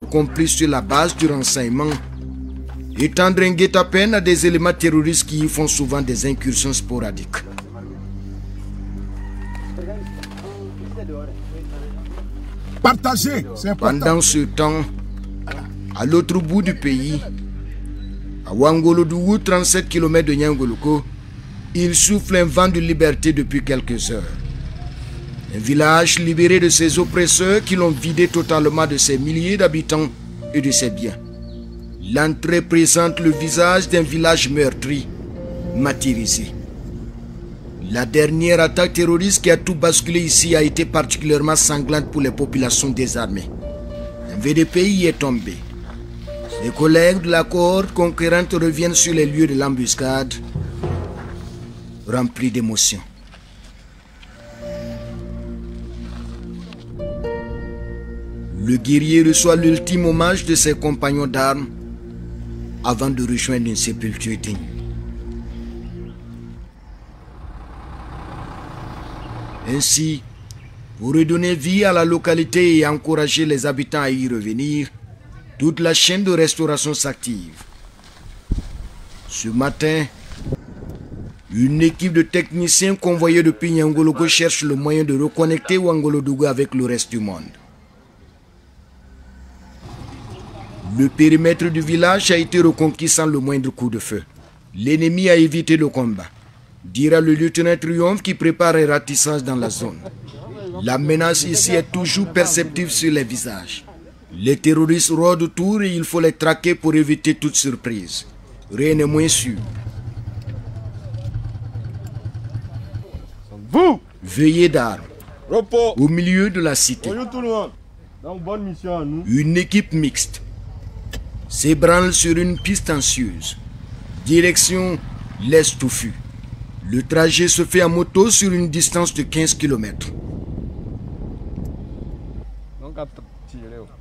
complices sur la base du renseignement et tendre un guet-apens à des éléments terroristes qui y font souvent des incursions sporadiques. Partagez, c'est important. Pendant ce temps, à l'autre bout du pays, à Wangolodougou, 37 km de Nyangoloko, il souffle un vent de liberté depuis quelques heures. Un village libéré de ses oppresseurs qui l'ont vidé totalement de ses milliers d'habitants et de ses biens. L'entrée présente le visage d'un village meurtri, martyrisé. La dernière attaque terroriste qui a tout basculé ici a été particulièrement sanglante pour les populations désarmées. Un VDP y est tombé. Les collègues de la cohorte conquérante reviennent sur les lieux de l'embuscade, remplis d'émotions. Le guerrier reçoit l'ultime hommage de ses compagnons d'armes avant de rejoindre une sépulture digne. Ainsi, pour redonner vie à la localité et encourager les habitants à y revenir, toute la chaîne de restauration s'active. Ce matin, une équipe de techniciens convoyés depuis Nyangoloko cherche le moyen de reconnecter Wangolodougou avec le reste du monde. Le périmètre du village a été reconquis sans le moindre coup de feu. L'ennemi a évité le combat, dira le lieutenant Triomphe qui prépare un ratissage dans la zone. La menace ici est toujours perceptible sur les visages. Les terroristes rôdent autour et il faut les traquer pour éviter toute surprise. Rien n'est moins sûr. Vous, veillez d'armes au milieu de la cité. Donc, bonne mission à nous. Une équipe mixte s'ébranle sur une piste anxieuse. Direction l'Est touffu. Le trajet se fait à moto sur une distance de 15 km.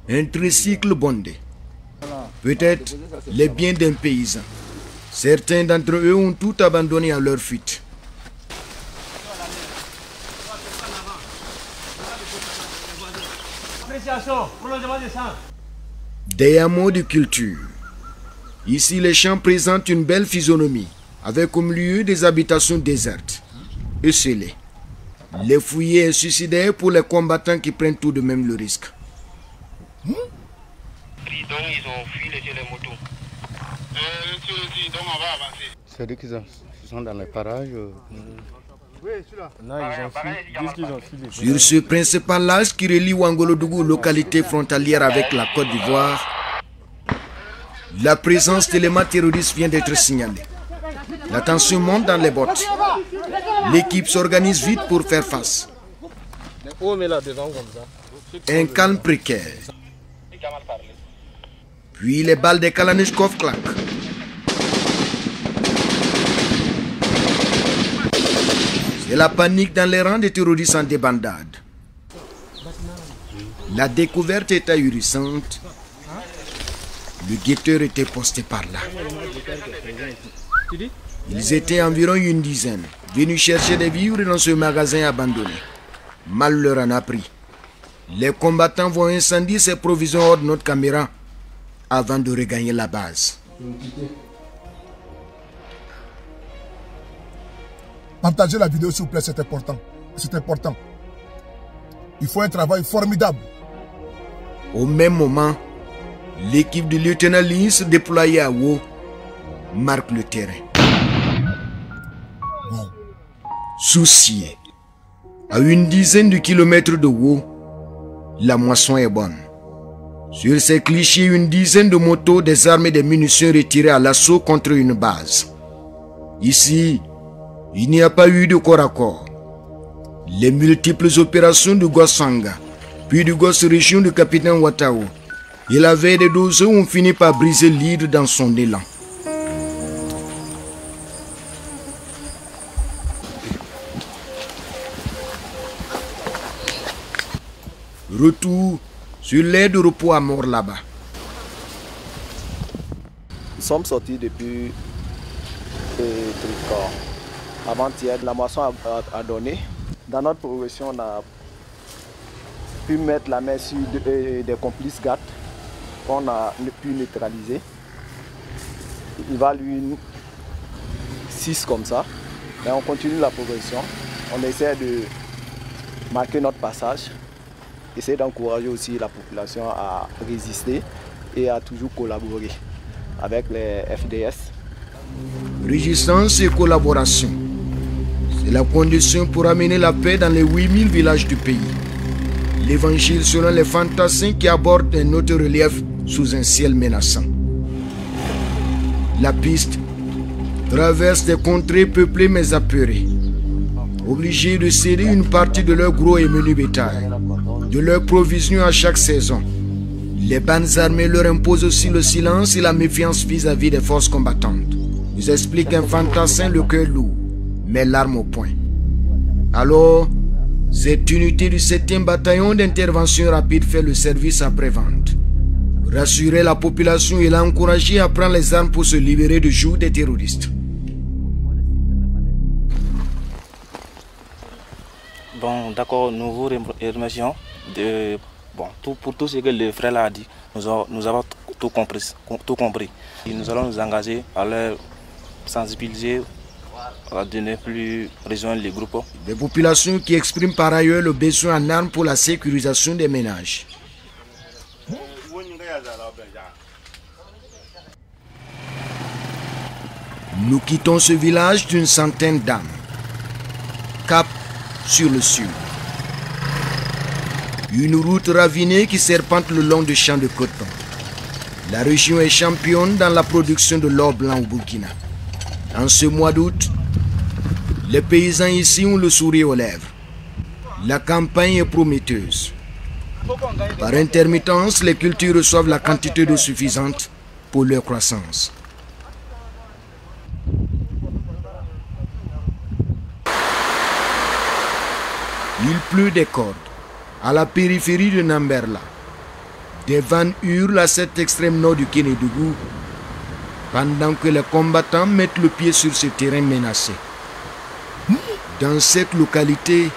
Un tricycle bondé. Peut-être les biens d'un paysan. Certains d'entre eux ont tout abandonné à leur fuite. Des hameaux de culture. Ici, les champs présentent une belle physionomie, avec au milieu des habitations désertes et scellées. Les fouillés suicidaires pour les combattants qui prennent tout de même le risque. Donc ils ont fui les motos. Donc on va avancer. C'est-à-dire qu'ils sont dans les parages. Oui, celui-là. Non, ils ont fui. Ils disent qu'ils ont fui. Sur ce principal axe qui relie Wangolodougou, localité frontalière avec la Côte d'Ivoire, la présence d'éléments terroristes vient d'être signalée. La tension monte dans les bottes. L'équipe s'organise vite pour faire face. Un calme précaire. Puis les balles des Kalachnikov claquent. C'est la panique dans les rangs des terroristes en débandade. La découverte est ahurissante. Le guetteur était posté par là. Ils étaient environ une dizaine, venus chercher des vivres dans ce magasin abandonné. Mal leur en a pris. Les combattants vont incendier ces provisions hors de notre caméra avant de regagner la base. Partagez la vidéo s'il vous plaît, c'est important. C'est important. Il faut un travail formidable. Au même moment, l'équipe du lieutenant Lins déployée à Wo marque le terrain. Wow. Soucié, à une dizaine de kilomètres de Wo, la moisson est bonne. Sur ces clichés, une dizaine de motos, des armes et des munitions retirées à l'assaut contre une base. Ici, il n'y a pas eu de corps à corps. Les multiples opérations de Gossanga, puis de Goss Région du capitaine Watao, et la veille des 12 ont fini par briser l'hydre dans son élan. Retour sur l'aire de repos à mort là-bas. Nous sommes sortis depuis Tricor. Avant-hier, la moisson a donné. Dans notre progression, on a pu mettre la main sur des complices GAT qu'on a pu neutraliser. Il va lui 6 comme ça. Et on continue la progression. On essaie de marquer notre passage. Essayer d'encourager aussi la population à résister et à toujours collaborer avec les FDS. Résistance et collaboration. C'est la condition pour amener la paix dans les 8000 villages du pays. L'évangile selon les fantassins qui abordent un autre relief sous un ciel menaçant. La piste traverse des contrées peuplées mais apeurées, obligées de céder une partie de leur gros et menu bétail, de leurs provisions à chaque saison. Les bandes armées leur imposent aussi le silence et la méfiance vis-à-vis des forces combattantes. Nous explique un fantassin le cœur lourd, mais l'arme au poing. Alors, cette unité du 7e bataillon d'intervention rapide fait le service après-vente. Rassurer la population et l'encourager à prendre les armes pour se libérer du joug des terroristes. Bon, d'accord, nous vous remercions pour tout ce que le frère a dit. Nous avons tout compris. Et nous allons nous engager à leur sensibiliser, de ne plus rejoindre les groupes. Des populations qui expriment par ailleurs le besoin en armes pour la sécurisation des ménages. Nous quittons ce village d'une centaine d'âmes. Cap sur le sud. Une route ravinée qui serpente le long de champs de coton. La région est championne dans la production de l'or blanc au Burkina. En ce mois d'août, les paysans ici ont le sourire aux lèvres. La campagne est prometteuse. Par intermittence, les cultures reçoivent la quantité d'eau suffisante pour leur croissance. Il pleut des cordes. À la périphérie de Namberla, des vannes hurlent à cet extrême nord du Kénédougou, pendant que les combattants mettent le pied sur ce terrain menacé. Dans cette localité,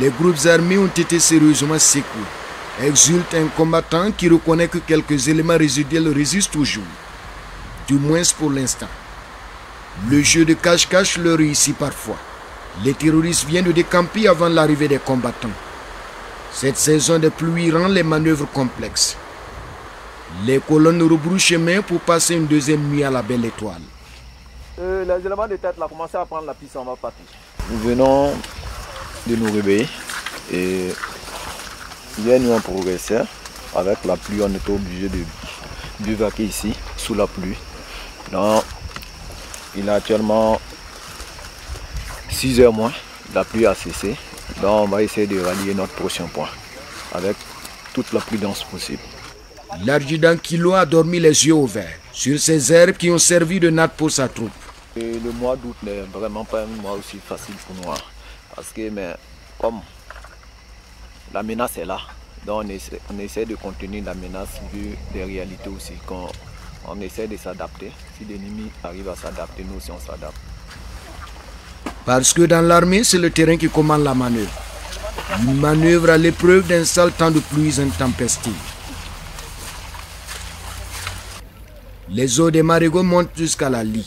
les groupes armés ont été sérieusement secoués. Exulte un combattant qui reconnaît que quelques éléments résiduels résistent toujours, du moins pour l'instant. Le jeu de cache-cache leur réussit parfois. Les terroristes viennent de décamper avant l'arrivée des combattants. Cette saison de pluie rend les manœuvres complexes. Les colonnes rebroussent chemin pour passer une deuxième nuit à la Belle Étoile. Les éléments de tête ont commencé à prendre la piste, on va partir. Nous venons de nous réveiller et hier nous avons progressé. Avec la pluie, on était obligé de bivouaquer ici, sous la pluie. Donc, il est actuellement 6 h moins, la pluie a cessé. Donc on va essayer de rallier notre prochain point avec toute la prudence possible. L'adjudant Kilo a dormi les yeux ouverts sur ces herbes qui ont servi de natte pour sa troupe. Et le mois d'août n'est vraiment pas un mois aussi facile pour nous. Parce que comme la menace est là, donc on essaie de contenir la menace vu des réalités aussi. Quand on essaie de s'adapter, si l'ennemi arrive à s'adapter, nous aussi on s'adapte. Parce que dans l'armée, c'est le terrain qui commande la manœuvre. Une manœuvre à l'épreuve d'un sale temps de pluie intempestive. Les eaux des marigots montent jusqu'à la lie,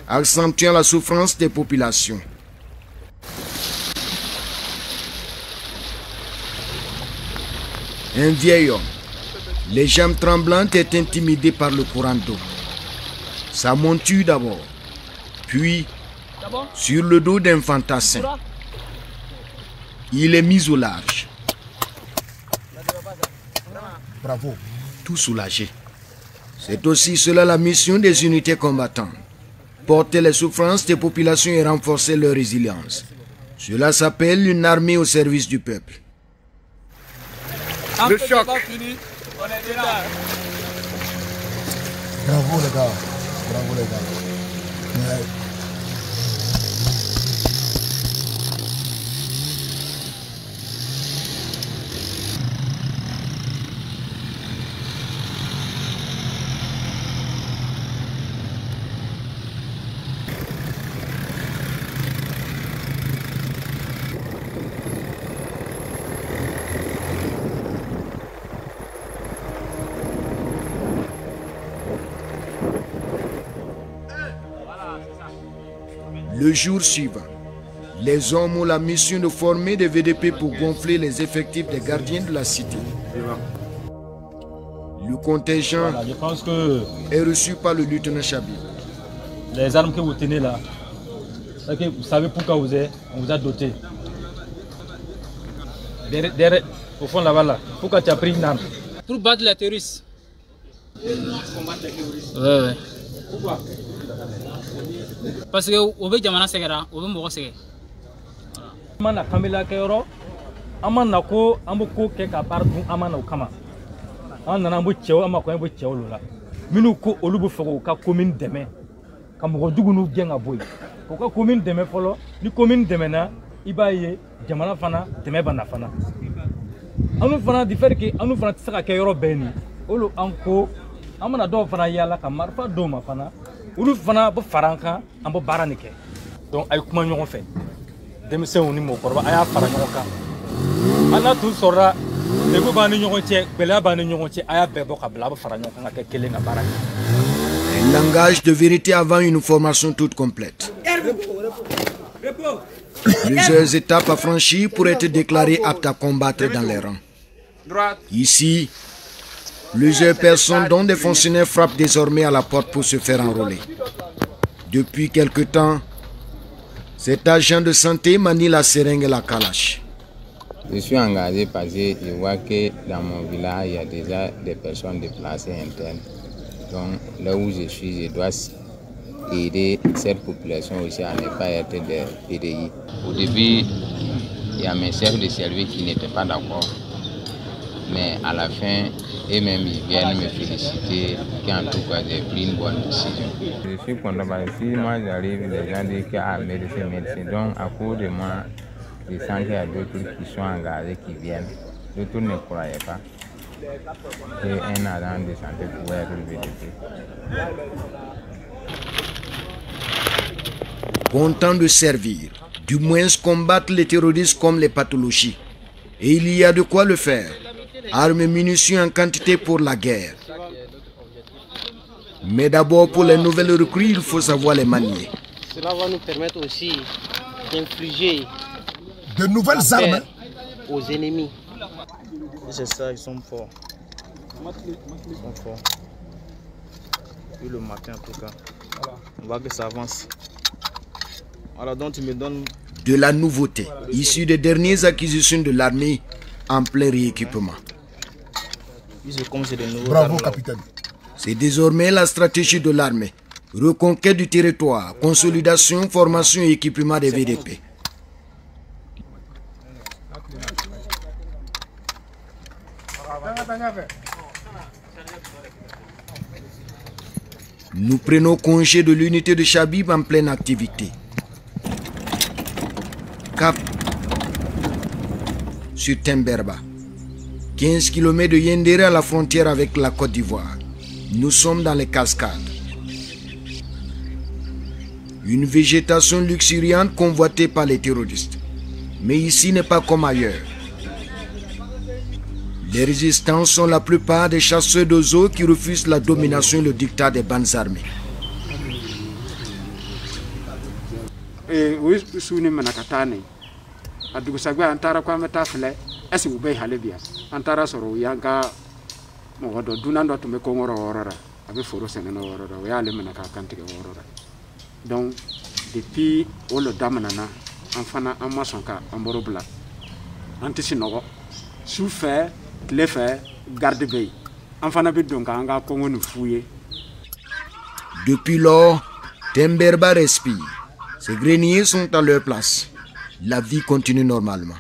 accentuant la souffrance des populations. Un vieil homme, les jambes tremblantes, est intimidé par le courant d'eau. Sa monture d'abord, puis sur le dos d'un fantassin. Il est mis au large. Bravo. Tout soulagé. C'est aussi cela la mission des unités combattantes. Porter les souffrances des populations et renforcer leur résilience. Cela s'appelle une armée au service du peuple. Le choc. Bravo les gars. Bravo les gars. Ouais. Le jour suivant, les hommes ont la mission de former des VDP pour gonfler les effectifs des gardiens de la cité. Le contingent je pense que est reçu par le lieutenant Chabi. Les armes que vous tenez là, vous savez pourquoi on vous a doté. Derrière, au fond là-bas, là, pourquoi tu as pris une arme? Pour battre les terroristes. Combattre les terroristes. Ouais. Pourquoi? Parce que au veut jamana segera, au veut moko segera. Mana kamila kero, amana ko amoko ke ka partout amana kama. Anana mbo cheo amako mbo cheo lola. Minu ko olubu foko ka commune demain. Kamoko dugunu genga boy. Ko ka commune demain folo, ni commune demain na ibaye jamana fana demain bana fana. Anu fana di faire que anu fana tsaka ke yoro beni. Olu anko amana do fana yala ka marfa do ma fana. Olu fana bo faranka ambo baranike. Donc ay kuma ñogon fe. Demisɛnw ni mɔgɔkɔrɔba a y'a fara ɲɔgɔn kan. An n'a tun sɔrɔla degun b'an ni ɲɔgɔn cɛ, gɛlɛya b'an ni ɲɔgɔn cɛ, a y'a bɛɛ bɔ ka bila a bɛ fara ɲɔgɔn kan ka kɛ kelen ka baara kɛ. Un langage de vérité avant une formation toute complète. Plusieurs étapes à franchir pour être déclaré apte à combattre dans les rangs. Ici, plusieurs personnes, dont des fonctionnaires, frappent désormais à la porte pour se faire enrôler. Depuis quelque temps, cet agent de santé manie la seringue et la calache. Je suis engagé parce que je vois que dans mon village, il y a déjà des personnes déplacées internes. Donc là où je suis, je dois aider cette population aussi à ne pas être des PDI. Au début, il y a mes chefs de service qui n'étaient pas d'accord. Mais à la fin, eux-mêmes ils viennent me féliciter qu'en tout cas j'ai pris une bonne décision. Je suis content parce que si moi j'arrive, les gens disent qu'il y a médecin. Donc à cause de moi, je sens qu'il y a d'autres qui sont engagés, qui viennent. D'autres ne croyaient pas qu'un agent de santé pouvait être VDP. Content de servir, du moins combattre les terroristes comme les pathologies. Et il y a de quoi le faire. Armes et munitions en quantité pour la guerre. Mais d'abord, pour les nouvelles recrues, il faut savoir les manier. Cela va nous permettre aussi d'infliger de nouvelles armes aux ennemis. C'est ça, ils sont forts. Ils sont forts. Puis le matin, en tout cas, on voit que ça avance. Alors, donc, tu me donnes de la nouveauté, issue des dernières acquisitions de l'armée en plein rééquipement. Bravo, capitaine. C'est désormais la stratégie de l'armée. Reconquête du territoire, consolidation, formation et équipement des VDP. Nous prenons congé de l'unité de Chabib en pleine activité. Cap sur Temberba, 15 km de Yendere à la frontière avec la Côte d'Ivoire. Nous sommes dans les cascades. Une végétation luxuriante convoitée par les terroristes. Mais ici n'est pas comme ailleurs. Les résistants sont la plupart des chasseurs d'oiseaux qui refusent la domination et le dictat des bandes armées. Adugusagwa antara kwa metafle esi ubei halebia antara soro yanka mo do dunando to me kongoro orora abe foro seneno orora we ale mena ka kantike orora donc depuis o le damanana enfana amasonka amborobla antisi nogo souffert le fait garde bay enfana bi donc anga kongo nu fouye. Depuis lors, Temberba respire. Ces greniers sont à leur place. La vie continue normalement.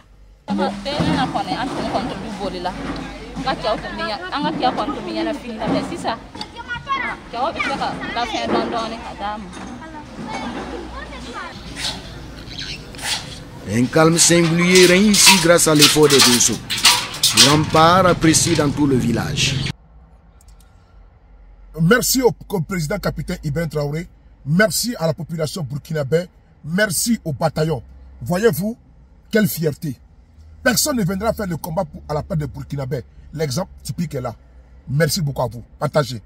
Un calme singulier règne ici grâce à l'effort des deux eaux. Le rempart apprécié dans tout le village. Merci au président capitaine Iben Traoré. Merci à la population burkinabé. Merci au bataillon. Voyez-vous, quelle fierté. Personne ne viendra faire le combat à la paix de Burkinabé. L'exemple typique est là. Merci beaucoup à vous. Partagez.